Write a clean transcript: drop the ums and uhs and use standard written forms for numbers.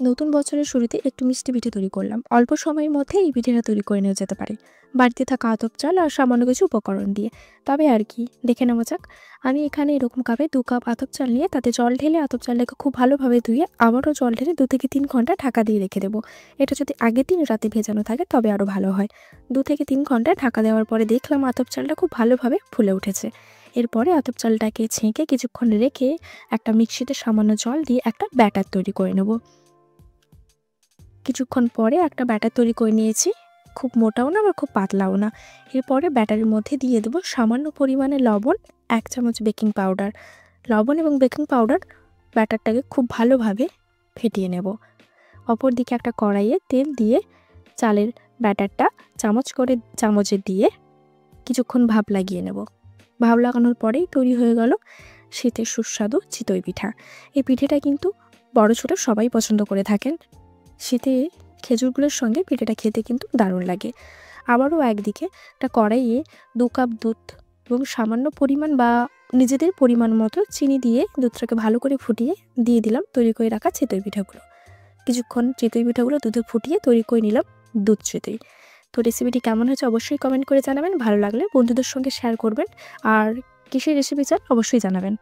নতুন বছরের শুরুতে একটু মিষ্টি পিঠে তৈরি করলাম। অল্প সময়ের মধ্যে এই পিঠেটা তৈরি করে নেওয়া যেতে পারে বাড়িতে থাকা আতপ চাল আর সামান্য কিছু উপকরণ দিয়ে। তবে আর কি, দেখে নেওয়া যাক। আমি এখানে এরকম কাপে 2 কাপ আতপ চাল নিয়ে তাতে জল ঢেলে আতপ চালটাকে খুব ভালোভাবে ধুয়ে আবারও জল ঢেলে 2 থেকে 3 ঘন্টা ঢাকা দিয়ে রেখে দেবো। এটা যদি আগের দিন রাতে ভেজানো থাকে তবে আরও ভালো হয়। 2 থেকে 3 ঘন্টা ঢাকা দেওয়ার পরে দেখলাম আতপ চালটা খুব ভালোভাবে ফুলে উঠেছে। এরপরে আতপ চালটাকে ছেঁকে কিছুক্ষণ রেখে একটা মিক্সিতে সামান্য জল দিয়ে একটা ব্যাটার তৈরি করে নেব। কিছুক্ষণ পরে একটা ব্যাটার তৈরি করে নিয়েছি। খুব মোটাও না আবার খুব পাতলাও না। এরপরে ব্যাটারের মধ্যে দিয়ে দেবো সামান্য পরিমাণে লবণ, 1 চামচ বেকিং পাউডার। লবণ এবং বেকিং পাউডার ব্যাটারটাকে খুব ভালোভাবে ফেটিয়ে নেব। অপরদিকে একটা কড়াইয়ে তেল দিয়ে চালের ব্যাটারটা চামচে দিয়ে কিছুক্ষণ ভাপ লাগিয়ে নেব। ভাপ লাগানোর পরেই তৈরি হয়ে গেল শীতের সুস্বাদু চিতই পিঠা। এই পিঠেটা কিন্তু বড় ছোট সবাই পছন্দ করে থাকেন। শীতে খেজুরগুলোর সঙ্গে পিঠেটা খেতে কিন্তু দারুণ লাগে। আবারও একদিকে একটা কড়াইয়ে 2 কাপ দুধ এবং সামান্য পরিমাণ বা নিজেদের পরিমাণ মতো চিনি দিয়ে দুধটাকে ভালো করে ফুটিয়ে দিয়ে দিলাম তৈরি করে রাখা চিতই পিঠাগুলো। কিছুক্ষণ চিতই পিঠাগুলো দুধে ফুটিয়ে তৈরি করে নিলাম দুধ চিতই। তো রেসিপিটি কেমন হয়েছে অবশ্যই কমেন্ট করে জানাবেন। ভালো লাগলে বন্ধুদের সঙ্গে শেয়ার করবেন। আর কিসের রেসিপি চান অবশ্যই জানাবেন।